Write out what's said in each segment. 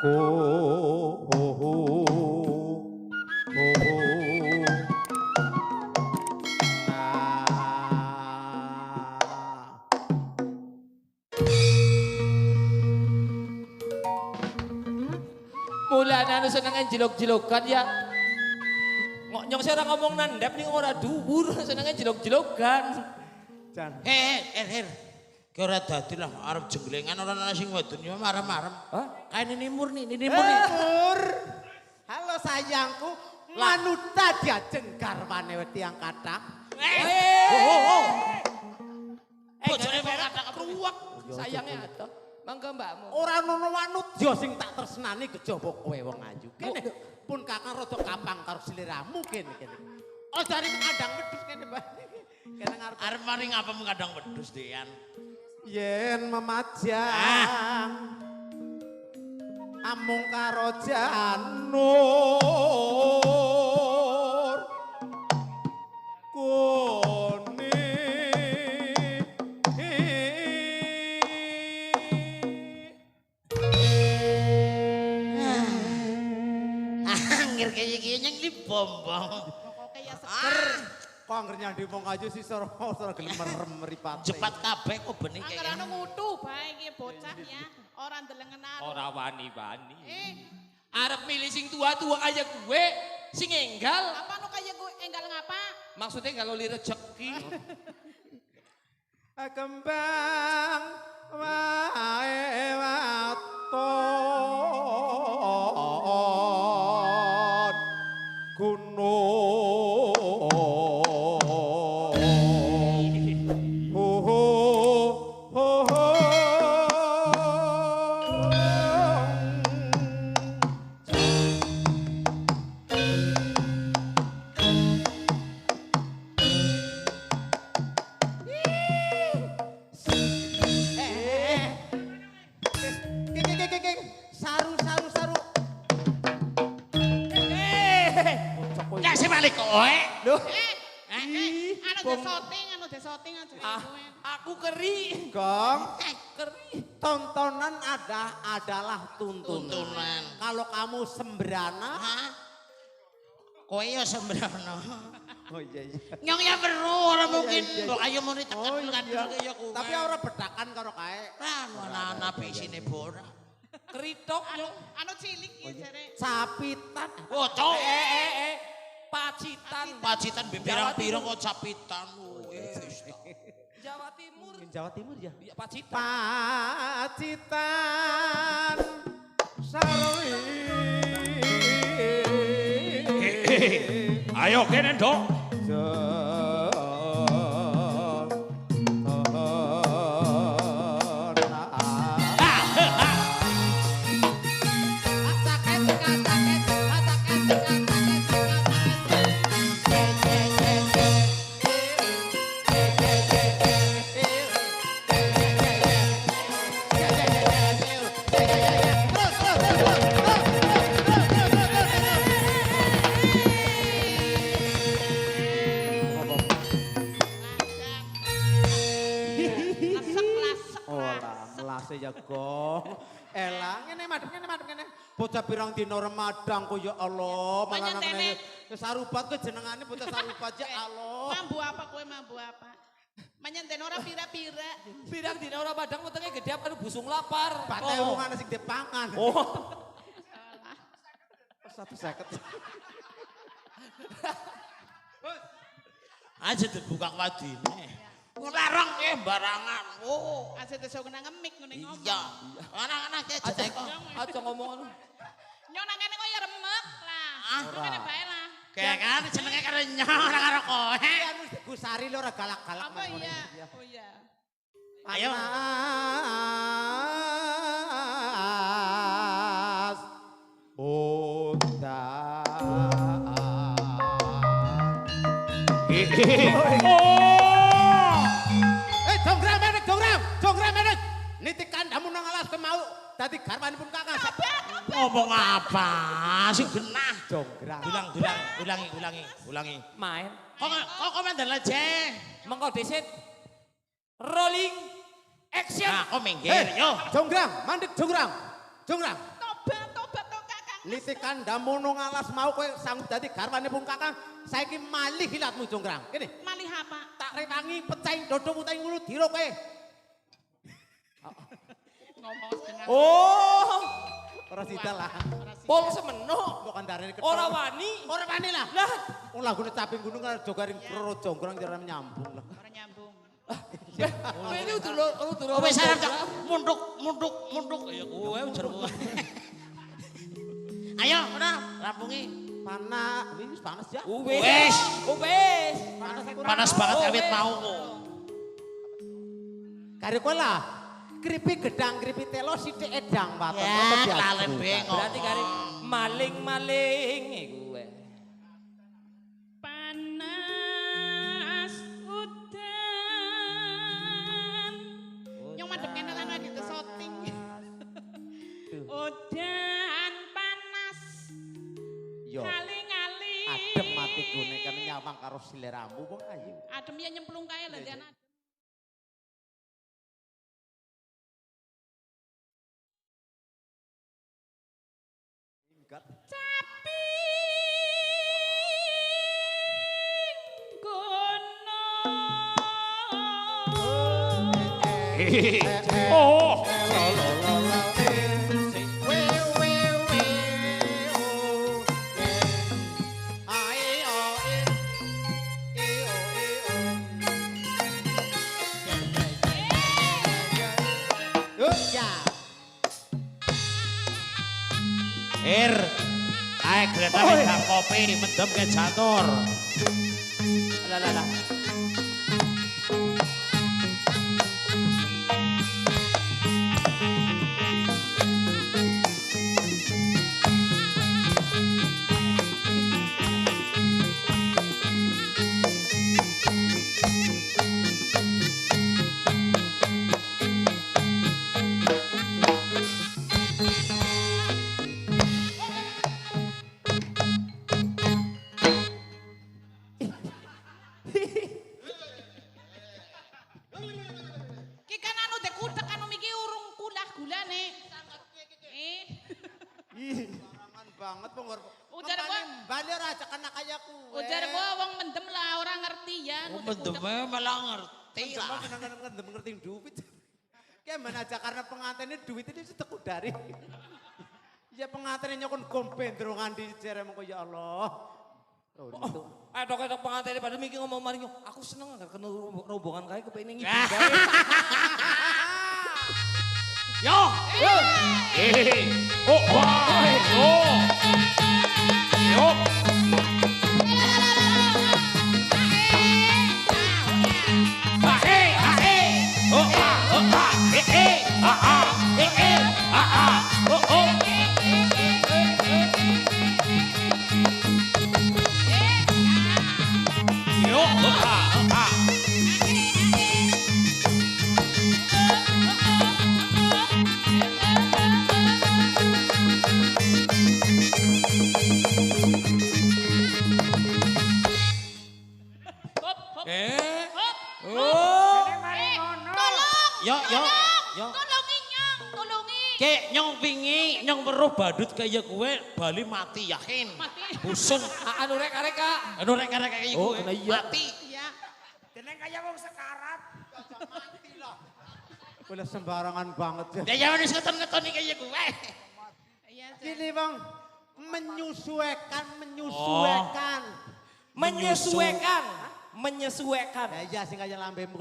Mulane anu senenge jelok-jelokan ya. Nyong saya ngomong nandap nih ora dhuwur, senenge jelok-jelokan. Jan. Her. Ki ora dadi lah arep jenglengan ora ana sing wedon yo marem-marem. Hah? Kae ini murni. Pur. Halo sayangku, manuta dia jenggar wane tiang kathah. Bojone kok kathah Ruwak sayangnya atuh. Mangga mbakmu. Ora ono manut yo sing tak tresnani kejaba kowe wong ayu. Kene pun kakang rada kapang karo sliramu kene. Oh jare kadang wedhus kene, Mbak. Kene ngarep arep mari ngapa kadang wedhus Dean. yen memajang amung karo janur kone Angger kaya nyang di bombong. Kaya seger. kok angger nyandi wong ayu sih ora gelem merem mripate. Jepat kabeh kok bening Angger kaya. ana ngutu bae iki bocah ya. Ora ndelengenan. Ora wani-wani. Arep milih sing tua-tua kaya gue, sing enggal. Apa nu kaya gue enggal ngapa? Maksudnya kalau li rezeki. Kembang wae waton gunung saru Ya sing balik kowe. Loh, Anu desoting aja. Aku keri. Gong, Keri. tontonan adalah tuntunan. Tuntunan. Kalau kamu sembrana, Hah? Kowe ya sembrono. oh iya. Nyong ya perlu ora mungkin. iya. Kok ayo muni tekan Oh kan iya. kaya kowe. Tapi ora bedakan karo kae. ana isine bora. Keritok nyong. Anu cilik ya jare. Capitan. Oh, cok. Pacitan. Pacitan pirang-pirang kok capitan. Wis. Jawa Timur. Jawa Timur ya. Ya Pacitan. Pacitan sarwi. Ayo kene dok. Ya gong, elang ini madem ini, bocah pirang dino Ramadan kok ya Allah, malah nang sarubat ke jenengane bocah sarubat ya Allah. Mambu apa kowe mambu apa? Menyenten ora pira-pira. Pirang dina ora padang wetenge gede apa busung lapar. Batai urungan sing dipangan. Oh. 150. Aja dibuka wadine. Larang barangan. Oh. Asih iso kena ngemik ngene ngomong. Iya. Anak-anak aja kok. Aja ngomong anu. Nyong nang kene kok ya remek lah. Kene bae lah. Kayak kan jenenge karo nyong ora karo kowe. Anu Gusari lho ora galak-galak. Apa iya? Oh iya. Ayo. Anas Jonggrang menek. Niti kandamu nang alas kemau. Dadi garwanipun kakang. Ngomong apa sing genah? Jonggrang. Ulangi. Main. Kok komandan aja. Mengko dhisik. Rolling action. Nah, kok minggir yo. Jonggrang, mandek jonggrang. Tobat Litikan damono ngalas mau kowe sanggup dadi garwane pun Kakang. Saiki malih hilatmu Jonggrang. Kene. Malih apa? Tak rewangi pecahin dodong utahe ngulu diro kowe. Ngomong dengan Oh, Ora sida lah. pol semeno. Kok kandarane ketol. Ora wani. Ora wani lah. Lah, Wong lagune caping gunung kan jogaring Roro Jonggrang jare nyambung lah. orang nyambung. ini udah Oh wis arep Cok. Munduk. Ya kowe ujar kowe. Ayo, ora rampungi. Wis panas ya. Wes. Wes. Panas banget awit mau kok. Kare kowe lah. Kripi gedang, kripi telo sithik edang waton. Ya, lalen bengok. Berarti kari maling iku we. Panas udan. Yang madep kene lan lagi ke shooting. Udan panas. Yo. Ngali-ngali. Adem mati gune kan nyawang karo sileramu wong ayu. Adem ya nyemplung kae lho Diana. Minggat. Oh. Ae kereta minta kopi mendem ke jantur. Lah. Ki kan anu dek kudek anu miki urung kulah gulane. Barangan banget pengor. Ujar gua. Bali ora ajak anak kaya kuwe. Ujar gua wong mendem lah orang ngerti ya. anu dek Mendem kudek. malah ngerti lah. Kan ngerti duit. Kayak mana aja karena pengantinnya duit ini seteku dari. Ya pengantinnya nyokon gompendrongan di cerem kok ya Allah. Dok pengantin pada mikir ngomong maring aku seneng gak kena rombongan kayak kepengin ngibul Ya. bae. Yo. Oh, wah. Yo. Hop hop. Hop. Tolong. Tolongi nyong, tolongi. Kek nyong pingi, nyong weruh badut kaya kowe bali mati yakin. Mati. Busung. Anu reka. Anu rek-rek kaya Oh, kowe kena iya. mati. Iya. Boleh sembarangan banget ya. Ya jangan ngeton-ngeton kaya kowe. Iya. Gini bang, menyesuaikan. Menyesuaikan. Ya iya sing kaya lambemu.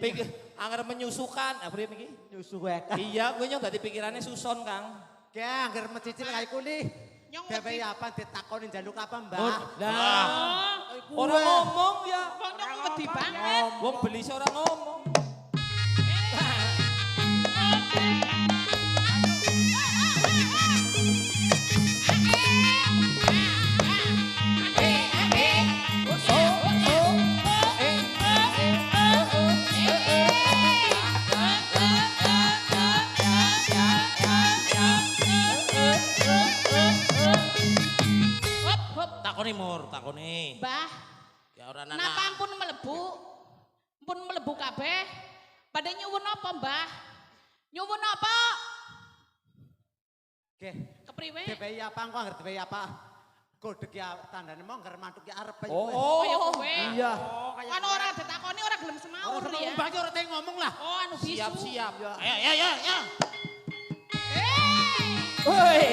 Pikir anggar menyusukan, apa dia mikir? Menyesuaikan. Iya, gue nyong dadi pikirannya suson, Kang. Kayak anggar mencicil kaya kuli. Nyong Dewe wedi. apa ditakonin jaluk apa mbak? Lah, Oh, orang ngomong ya. kok nyong wedi banget. Wong beli seorang ngomong. Hop hop. Takoni mur, takoni. Mbah, Ya ora napa nana. ampun melebu? Ampun melebu kabeh. Pada nyuwun apa, Mbah? Nyuwun apa? Oke, Kepriwe? DPI apa engko ngerti DPI apa? Kodek ya tandane mau ngger mantuk ya arep ya. Oh, Kaya kowe. Iya. Kan ora ditakoni ora gelem semaur Ora ya. mbak ora tau ngomong lah. Oh anu bisu. siap. Ayo, ya. Woi.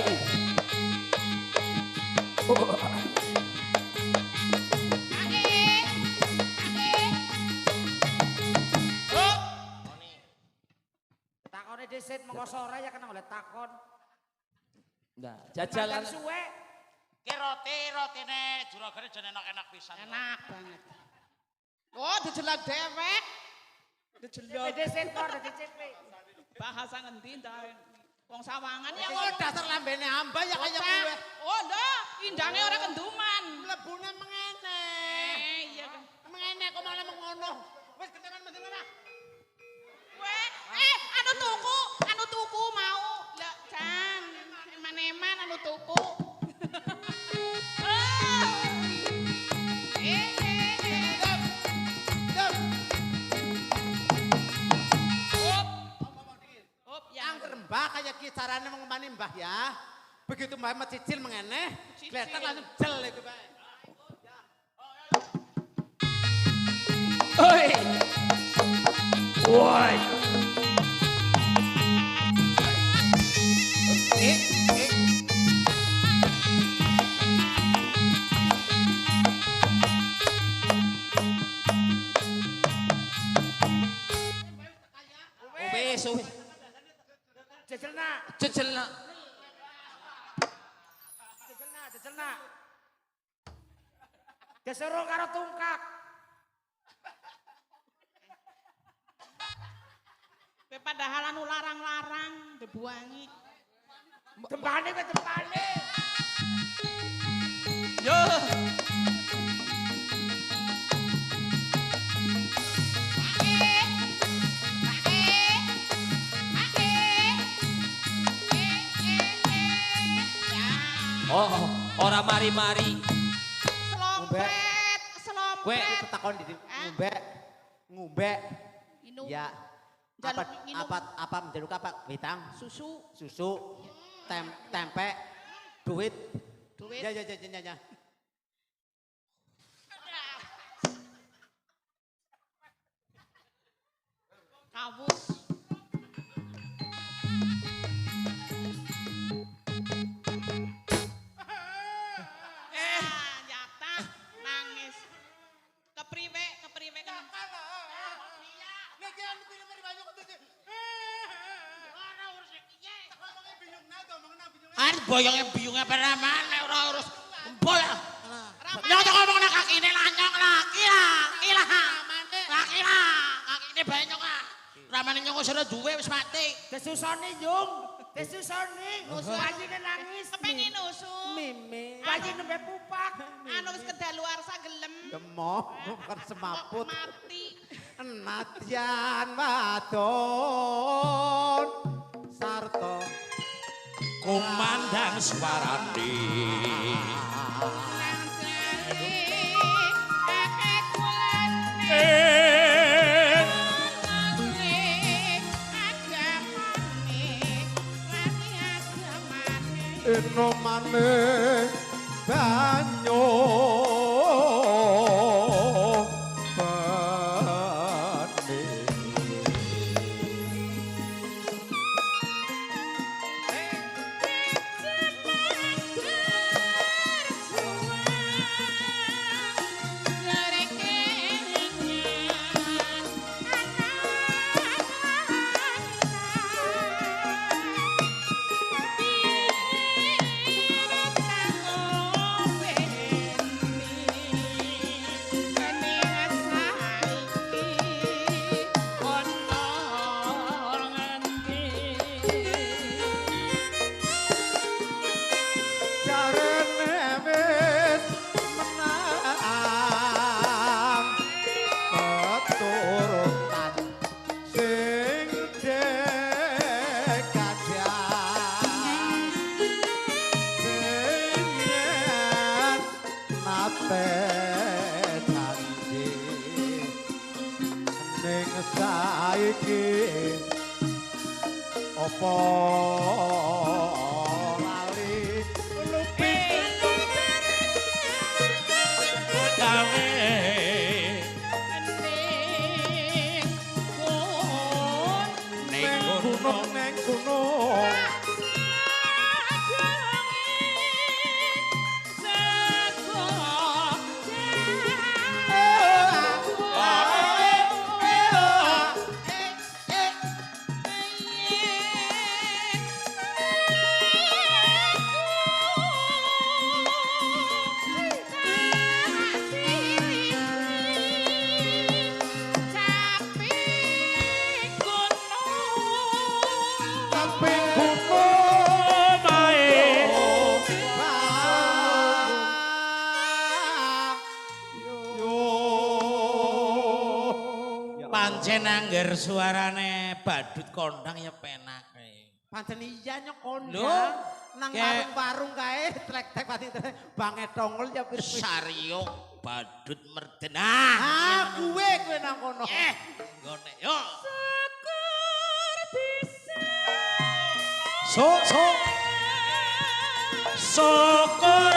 Takone dhisik mengko sore ya kena oleh takon. Nah, jajalan. Makan suwe. Ki rotine juragane jan enak-enak pisan. Enak banget. Oh, dijelak dewek. Dijelak. Dhisik kok dadi CP. Bahasa ngendi ta? Wong sawangan ya Oh dasar lambene hamba ya kaya kowe. Oh, ndak, indange ora kenduman. Mlebune mengene. Iya kan. Mengene kok malah mengono. Wis ketenan mesti ora. Anu tuku mau. Lah, Jan, eman-eman anu tuku. Hop, ya. Angger mbah kaya ki carane mengumani mbah ya. Begitu mbah mencicil mengene, Cicil. gletek langsung jel iku bae. Oi. Woi. Wis. Jejelna. Jejelna. Kesuruh karo tungkak. Kowe padahal anu larang-larang dibuangi. Tembane kowe tembane. Yo. Oh, ora mari-mari. Slompret, Kowe slompret. takon di ngombe. Minum. Ya. Jaluk minum. Apa menjaluk apa? Witang, Susu, susu, tempe, duit. duit. Ya. Kawus. Jatah nangis. Kepriwe kan. Boyongnya biyungnya pada mana ora urus empol ya. Nyok ngomong nak kaki ini lanyok laki lah. Kaki ini banyak lah. Ramane nyok sudah duwe wis mati. Desusone Yung. Desusone. Wajine nangis. Kepengin nusu. Mimi. Wajine nembe pupak. Anu wis kedaluarsa gelem. Gemok, bukan semaput. Mati. Natyan wadon sarto Kumandang suarane. eno maneh banyo Opo lali ning gunung. Pancen angger suarane badut kondang ya penak. Pancen iya nyok Lho, kondang. Nang kayak- warung-warung kae tlek-tlek pati banget tongol ya pir. Sariok badut merden. Kuwe nang kono. Nggone yo. Syukur